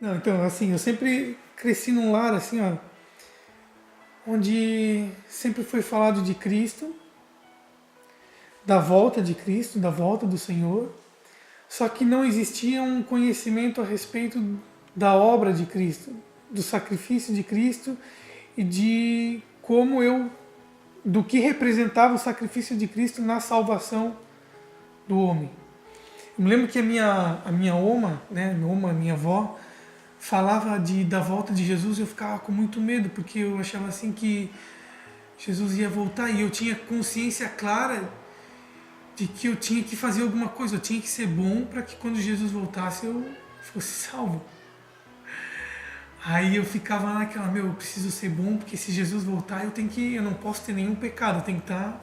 Não, então, assim, eu sempre cresci num lar, assim, ó, onde sempre foi falado de Cristo, da volta de Cristo, da volta do Senhor, só que não existia um conhecimento a respeito da obra de Cristo, do sacrifício de Cristo e de como do que representava o sacrifício de Cristo na salvação do homem. Eu me lembro que a minha oma, né, minha avó, falava da volta de Jesus e eu ficava com muito medo, porque eu achava assim que Jesus ia voltar e eu tinha consciência clara de que eu tinha que fazer alguma coisa, eu tinha que ser bom para que quando Jesus voltasse eu fosse salvo. Aí eu ficava naquela, eu preciso ser bom, porque se Jesus voltar eu não posso ter nenhum pecado, eu tenho que estar.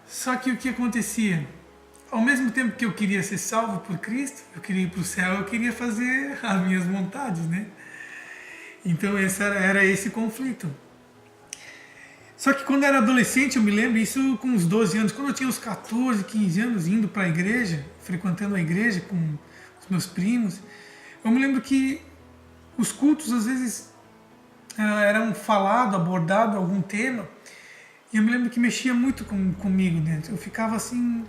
Só que o que acontecia? Ao mesmo tempo que eu queria ser salvo por Cristo, eu queria ir para o céu, eu queria fazer as minhas vontades, né? Então era esse conflito. Só que quando eu era adolescente, eu me lembro, isso com uns 12 anos, quando eu tinha uns 14, 15 anos, indo para a igreja, frequentando a igreja com os meus primos, eu me lembro que os cultos às vezes eram falado, abordado algum tema, e eu me lembro que mexia muito comigo dentro. Eu ficava assim,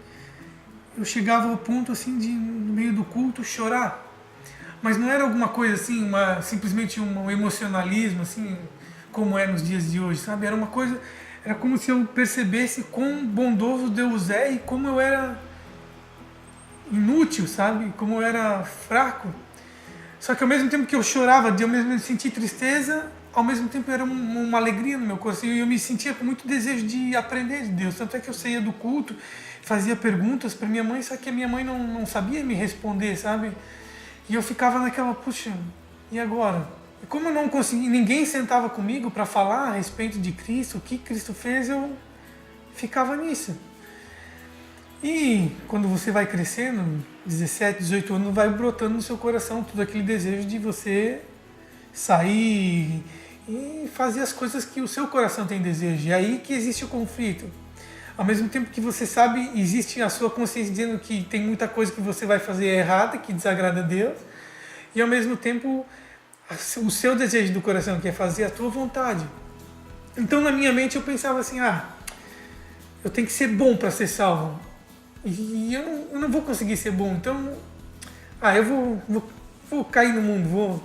eu chegava ao ponto assim de no meio do culto chorar. Mas não era alguma coisa assim, simplesmente um emocionalismo assim, como é nos dias de hoje, sabe? Era uma coisa, era como se eu percebesse quão bondoso Deus é e como eu era inútil, sabe? Como eu era fraco. Só que ao mesmo tempo que eu chorava, de eu mesmo sentir tristeza, ao mesmo tempo era uma alegria no meu coração. E eu me sentia com muito desejo de aprender de Deus. Tanto é que eu saía do culto, fazia perguntas para minha mãe, só que a minha mãe não sabia me responder, sabe? E eu ficava naquela, puxa, e agora? E como eu não conseguia, ninguém sentava comigo para falar a respeito de Cristo, o que Cristo fez, eu ficava nisso. E quando você vai crescendo, 17, 18 anos, vai brotando no seu coração todo aquele desejo de você sair e fazer as coisas que o seu coração tem desejo. E aí que existe o conflito. Ao mesmo tempo que você sabe, existe a sua consciência dizendo que tem muita coisa que você vai fazer errada, que desagrada a Deus, e ao mesmo tempo o seu desejo do coração, que é fazer a tua vontade. Então na minha mente eu pensava assim, eu tenho que ser bom para ser salvo. E eu não vou conseguir ser bom, então eu vou cair no mundo, vou.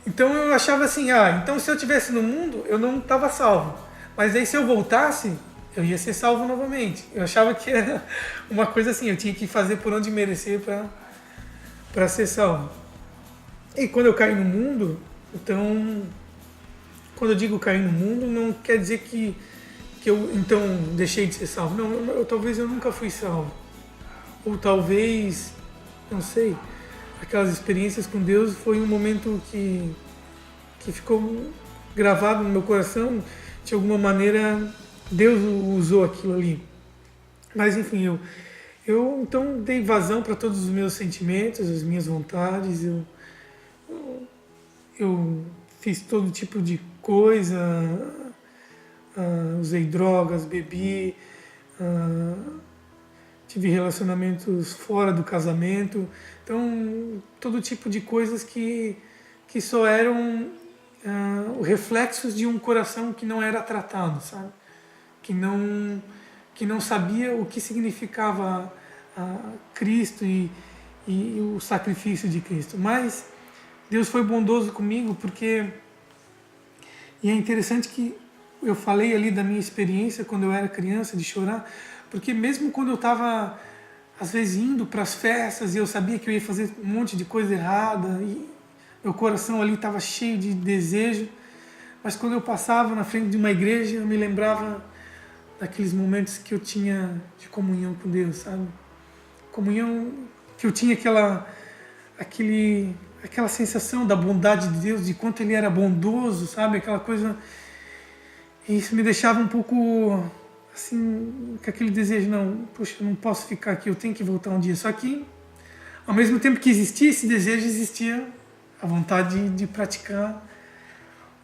Então eu achava assim, então se eu estivesse no mundo, eu não estava salvo. Mas aí se eu voltasse, eu ia ser salvo novamente. Eu achava que era uma coisa assim, eu tinha que fazer por onde merecer para ser salvo. E quando eu caí no mundo, então, quando eu digo cair no mundo, não quer dizer que eu então deixei de ser salvo. Não, talvez eu nunca fui salvo. Ou talvez, não sei, aquelas experiências com Deus foi um momento que ficou gravado no meu coração. De alguma maneira, Deus usou aquilo ali. Mas enfim, eu então dei vazão para todos os meus sentimentos, as minhas vontades. Eu fiz todo tipo de coisa, usei drogas, bebi, tive relacionamentos fora do casamento. Então, todo tipo de coisas que só eram reflexos de um coração que não era tratado, sabe? Que não sabia o que significava Cristo e o sacrifício de Cristo. Mas Deus foi bondoso comigo porque... E é interessante que eu falei ali da minha experiência quando eu era criança, de chorar, porque mesmo quando eu estava, às vezes, indo para as festas e eu sabia que eu ia fazer um monte de coisa errada e meu coração ali estava cheio de desejo, mas quando eu passava na frente de uma igreja, eu me lembrava daqueles momentos que eu tinha de comunhão com Deus, sabe? Comunhão, que eu tinha aquela sensação da bondade de Deus, de quanto Ele era bondoso, sabe? Aquela coisa... E isso me deixava um pouco, assim, com aquele desejo, não, poxa, eu não posso ficar aqui, eu tenho que voltar um dia. Só que, ao mesmo tempo que existia esse desejo, existia a vontade de praticar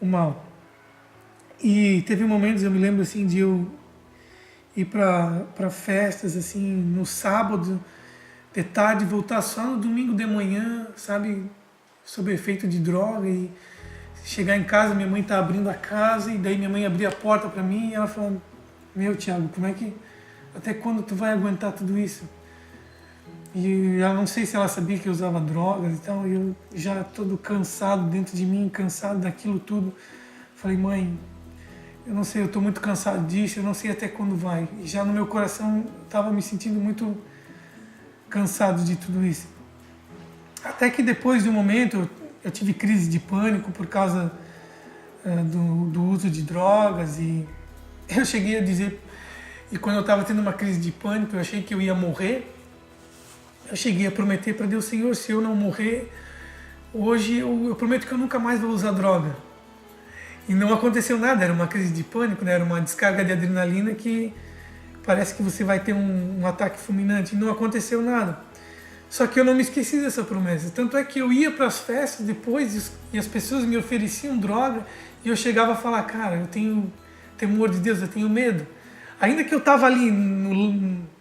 o mal. E teve momentos, eu me lembro, assim, de eu ir para festas, assim, no sábado, de tarde, voltar só no domingo de manhã, sabe? sob efeito de droga e chegar em casa, minha mãe tá abrindo a casa e daí minha mãe abria a porta para mim e ela falou: meu Thiago, como é que, até quando tu vai aguentar tudo isso? E eu não sei se ela sabia que eu usava drogas e tal, e eu já todo cansado dentro de mim, cansado daquilo tudo. Falei: mãe, eu não sei, eu estou muito cansado disso, eu não sei até quando vai. E já no meu coração estava me sentindo muito cansado de tudo isso. Até que depois de um momento eu tive crise de pânico por causa do uso de drogas, e eu cheguei a dizer, e quando eu estava tendo uma crise de pânico, eu achei que eu ia morrer. Eu cheguei a prometer para Deus: Senhor, se eu não morrer hoje, eu prometo que eu nunca mais vou usar droga. E não aconteceu nada, era uma crise de pânico, né? Era uma descarga de adrenalina que parece que você vai ter um ataque fulminante. E não aconteceu nada. Só que eu não me esqueci dessa promessa. Tanto é que eu ia para as festas depois e as pessoas me ofereciam droga e eu chegava a falar: cara, eu tenho temor de Deus, eu tenho medo. Ainda que eu estava ali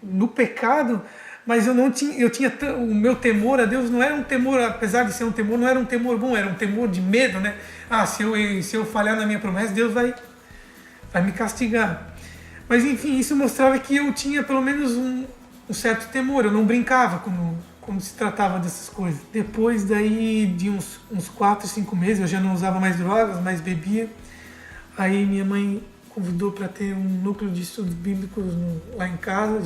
no pecado, mas eu tinha o meu temor a Deus não era um temor, apesar de ser um temor, não era um temor bom, era um temor de medo, né? Ah, se eu falhar na minha promessa, Deus vai me castigar. Mas enfim, isso mostrava que eu tinha pelo menos um certo temor, eu não brincava quando se tratava dessas coisas. Depois daí de uns 4, 5 meses, eu já não usava mais drogas, mais bebia. Aí minha mãe convidou para ter um núcleo de estudos bíblicos lá em casa,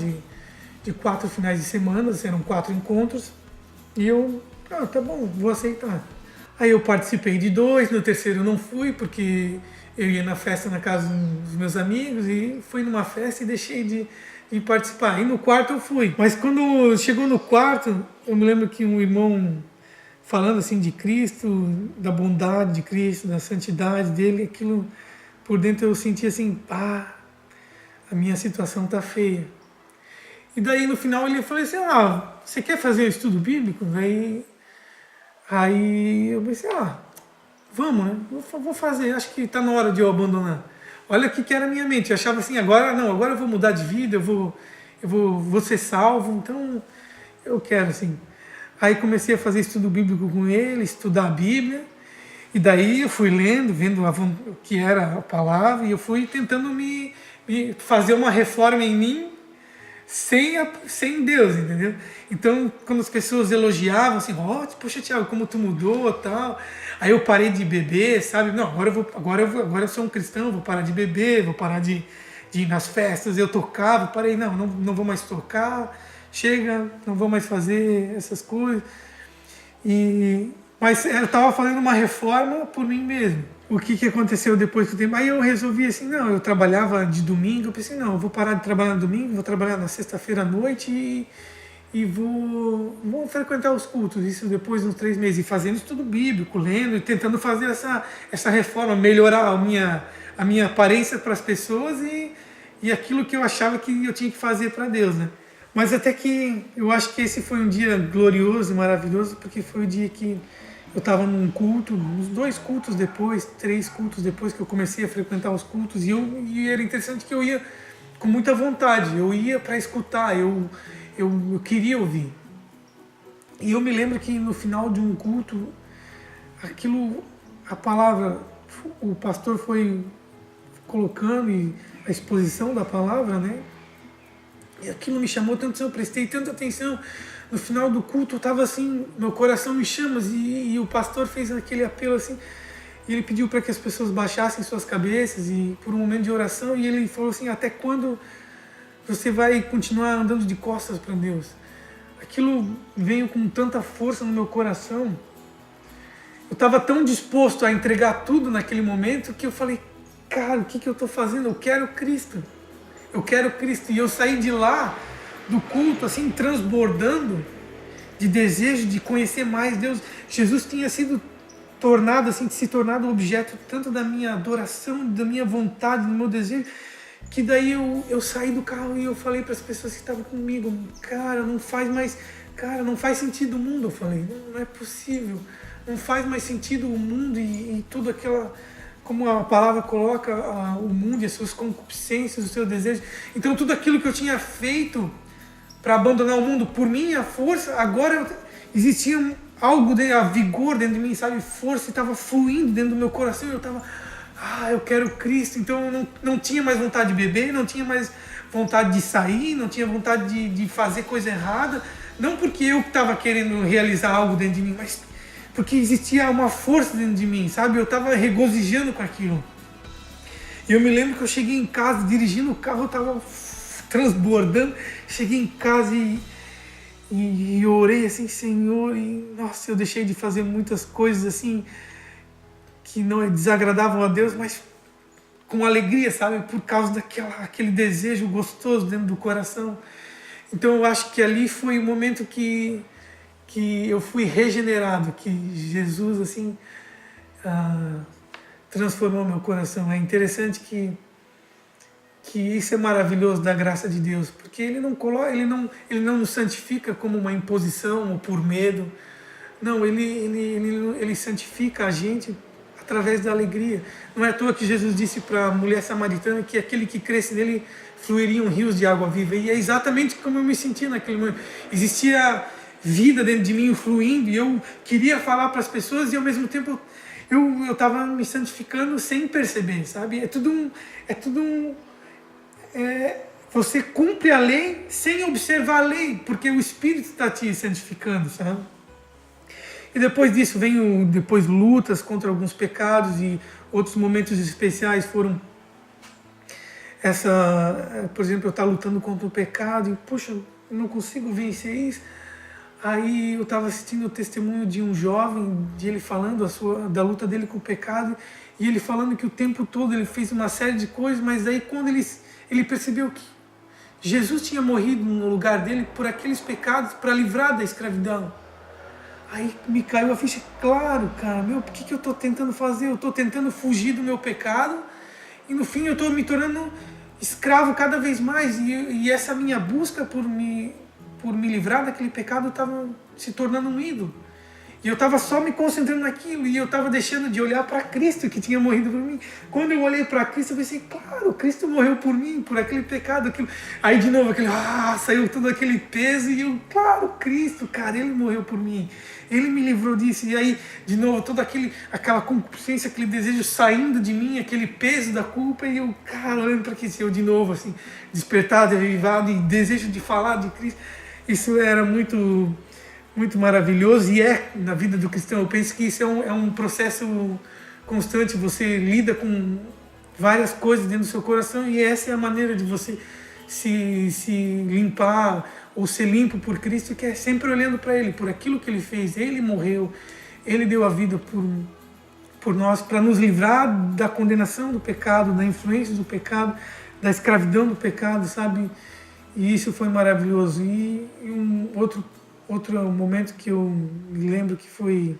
de 4 finais de semana, eram 4 encontros, e eu, tá bom, vou aceitar. Aí eu participei de 2, no terceiro eu não fui, porque eu ia na festa na casa dos meus amigos, e fui numa festa e deixei de participar. E no quarto eu fui. Mas quando chegou no quarto, eu me lembro que um irmão falando assim de Cristo, da bondade de Cristo, da santidade dele, aquilo por dentro eu senti assim: a minha situação tá feia. E daí no final ele falou assim: você quer fazer o estudo bíblico? Aí eu pensei: vamos, né? Vou fazer, acho que está na hora de eu abandonar. Olha o que era a minha mente, eu achava assim: agora eu vou mudar de vida, vou ser salvo, então eu quero assim. Aí comecei a fazer estudo bíblico com ele, estudar a Bíblia, e daí eu fui lendo, vendo o que era a palavra, e eu fui tentando me fazer uma reforma em mim, sem Deus, entendeu? Então, quando as pessoas elogiavam assim: poxa, Thiago, como tu mudou, tal. Aí eu parei de beber, sabe? Não, agora eu sou um cristão, vou parar de beber, vou parar de ir nas festas. Eu tocava, parei, não vou mais tocar, chega, não vou mais fazer essas coisas. Mas eu estava fazendo uma reforma por mim mesmo. O que aconteceu depois do tempo? Aí eu resolvi assim: eu trabalhava de domingo, eu pensei: eu vou parar de trabalhar no domingo, vou trabalhar na sexta-feira à noite e vou frequentar os cultos. Isso depois de uns 3 meses, e fazendo estudo bíblico, lendo e tentando fazer essa reforma, melhorar a minha aparência para as pessoas e aquilo que eu achava que eu tinha que fazer para Deus, né? Mas até que eu acho que esse foi um dia glorioso, maravilhoso, porque foi o dia que eu estava num culto, uns 2 cultos depois, 3 cultos depois que eu comecei a frequentar os cultos, e era interessante que eu ia com muita vontade, eu ia para escutar, eu queria ouvir. E eu me lembro que no final de um culto, a palavra, o pastor foi colocando e a exposição da palavra, né? E aquilo me chamou tanto atenção, eu prestei tanta atenção. No final do culto eu estava assim, meu coração em chamas, e o pastor fez aquele apelo assim, e ele pediu para que as pessoas baixassem suas cabeças e por um momento de oração, e ele falou assim: até quando você vai continuar andando de costas para Deus? Aquilo veio com tanta força no meu coração. Eu estava tão disposto a entregar tudo naquele momento que eu falei: cara, o que eu estou fazendo? Eu quero Cristo. Eu quero Cristo. E eu saí de lá, do culto, assim, transbordando de desejo de conhecer mais Deus. Jesus tinha se tornado objeto tanto da minha adoração, da minha vontade, do meu desejo, que daí eu saí do carro e eu falei para as pessoas que estavam comigo: cara, não faz sentido o mundo. Eu falei: não é possível, não faz mais sentido o mundo e tudo aquela, como a palavra coloca, o mundo e as suas concupiscências, os seus desejos. Então tudo aquilo que eu tinha feito para abandonar o mundo por minha força, agora existia algo, a vigor dentro de mim, sabe? Força estava fluindo dentro do meu coração. Eu estava, eu quero Cristo. Então eu não tinha mais vontade de beber, não tinha mais vontade de sair, não tinha vontade de fazer coisa errada. Não porque eu estava querendo realizar algo dentro de mim, mas porque existia uma força dentro de mim, sabe? Eu estava regozijando com aquilo. E eu me lembro que eu cheguei em casa, dirigindo o carro, eu estava transbordando. Cheguei em casa e orei assim, Senhor, e nossa, eu deixei de fazer muitas coisas assim que não desagradavam a Deus, mas com alegria, sabe? Por causa daquele desejo gostoso dentro do coração. Então eu acho que ali foi o momento que eu fui regenerado, que Jesus assim transformou meu coração. É interessante que isso é maravilhoso da graça de Deus, porque ele não nos santifica como uma imposição ou por medo. Não, ele santifica a gente através da alegria. Não é à toa que Jesus disse para a mulher samaritana que aquele que cresce nele fluiriam rios de água viva. E é exatamente como eu me senti naquele momento. Existia vida dentro de mim fluindo e eu queria falar para as pessoas e ao mesmo tempo eu estava me santificando sem perceber, sabe? Você cumpre a lei sem observar a lei, porque o Espírito está te santificando, sabe? E depois disso vem depois lutas contra alguns pecados e outros momentos especiais foram por exemplo, eu estava lutando contra o pecado e, poxa, eu não consigo vencer isso. Aí eu estava assistindo o testemunho de um jovem, de ele falando da luta dele com o pecado, e ele falando que o tempo todo ele fez uma série de coisas, mas aí quando ele percebeu que Jesus tinha morrido no lugar dele por aqueles pecados para livrar da escravidão. Aí me caiu a ficha, claro, cara, por que eu estou tentando fazer? Eu estou tentando fugir do meu pecado e no fim eu estou me tornando escravo cada vez mais. E essa minha busca por me livrar daquele pecado estava se tornando um ídolo. E eu estava só me concentrando naquilo e eu estava deixando de olhar para Cristo que tinha morrido por mim. Quando eu olhei para Cristo, eu pensei, claro, Cristo morreu por mim, por aquele pecado, aquilo. Aí de novo, saiu todo aquele peso e eu, claro, Cristo, cara, Ele morreu por mim. Ele me livrou disso. E aí, de novo, toda aquela concupiscência, aquele desejo saindo de mim, aquele peso da culpa. E eu, cara, olhando para Cristo, eu de novo, assim, despertado, avivado e desejo de falar de Cristo. Isso era muito maravilhoso e na vida do cristão. Eu penso que isso é um processo constante. Você lida com várias coisas dentro do seu coração e essa é a maneira de você se limpar ou ser limpo por Cristo, que é sempre olhando para Ele, por aquilo que Ele fez. Ele morreu, Ele deu a vida por nós, para nos livrar da condenação do pecado, da influência do pecado, da escravidão do pecado, sabe? E isso foi maravilhoso. E um outro momento que eu me lembro que foi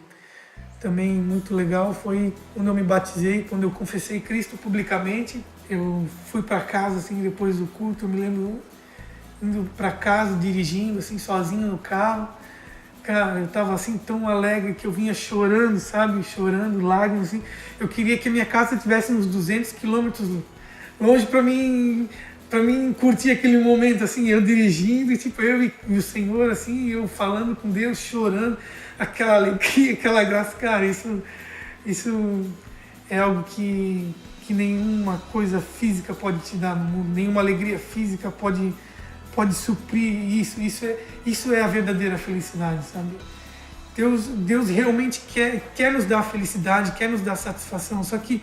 também muito legal foi quando eu me batizei, quando eu confessei Cristo publicamente. Eu fui para casa assim depois do culto, eu me lembro indo para casa dirigindo assim sozinho no carro. Cara, eu tava assim tão alegre que eu vinha chorando, sabe? Chorando, lágrimas assim. Eu queria que a minha casa tivesse uns 200 quilômetros longe para mim curtir aquele momento, assim, eu dirigindo, e tipo, eu e o Senhor, assim, eu falando com Deus, chorando, aquela alegria, aquela graça, cara, isso é algo que nenhuma coisa física pode te dar no mundo, nenhuma alegria física pode suprir isso. Isso é a verdadeira felicidade, sabe? Deus realmente quer nos dar felicidade, quer nos dar satisfação, só que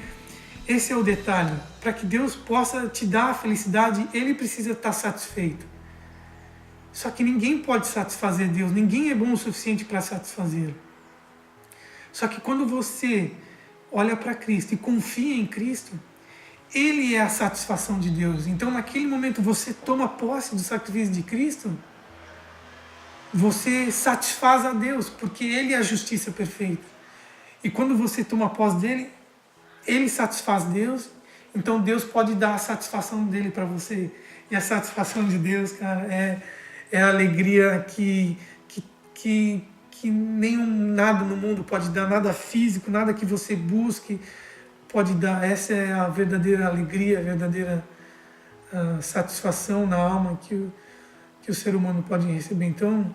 esse é o detalhe. Para que Deus possa te dar a felicidade, Ele precisa estar satisfeito. Só que ninguém pode satisfazer Deus, ninguém é bom o suficiente para satisfazê-lo. Só que quando você olha para Cristo e confia em Cristo, Ele é a satisfação de Deus. Então naquele momento você toma posse do sacrifício de Cristo, você satisfaz a Deus, porque Ele é a justiça perfeita. E quando você toma posse dEle, Ele satisfaz Deus, então Deus pode dar a satisfação dele para você. E a satisfação de Deus, cara, é a alegria que nada no mundo pode dar, nada físico, nada que você busque pode dar. Essa é a verdadeira alegria, a verdadeira satisfação na alma que o ser humano pode receber. Então,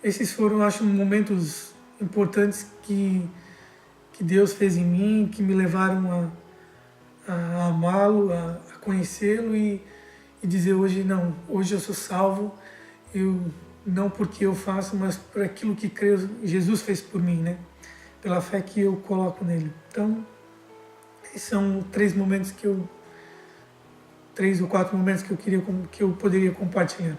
Esses foram, acho, momentos importantes que Deus fez em mim, que me levaram a amá-lo, a conhecê-lo e dizer hoje não, hoje eu sou salvo, eu não porque eu faço, mas por aquilo que creio, Jesus fez por mim, né? Pela fé que eu coloco nele. Então, esses são três ou quatro momentos que eu poderia compartilhar.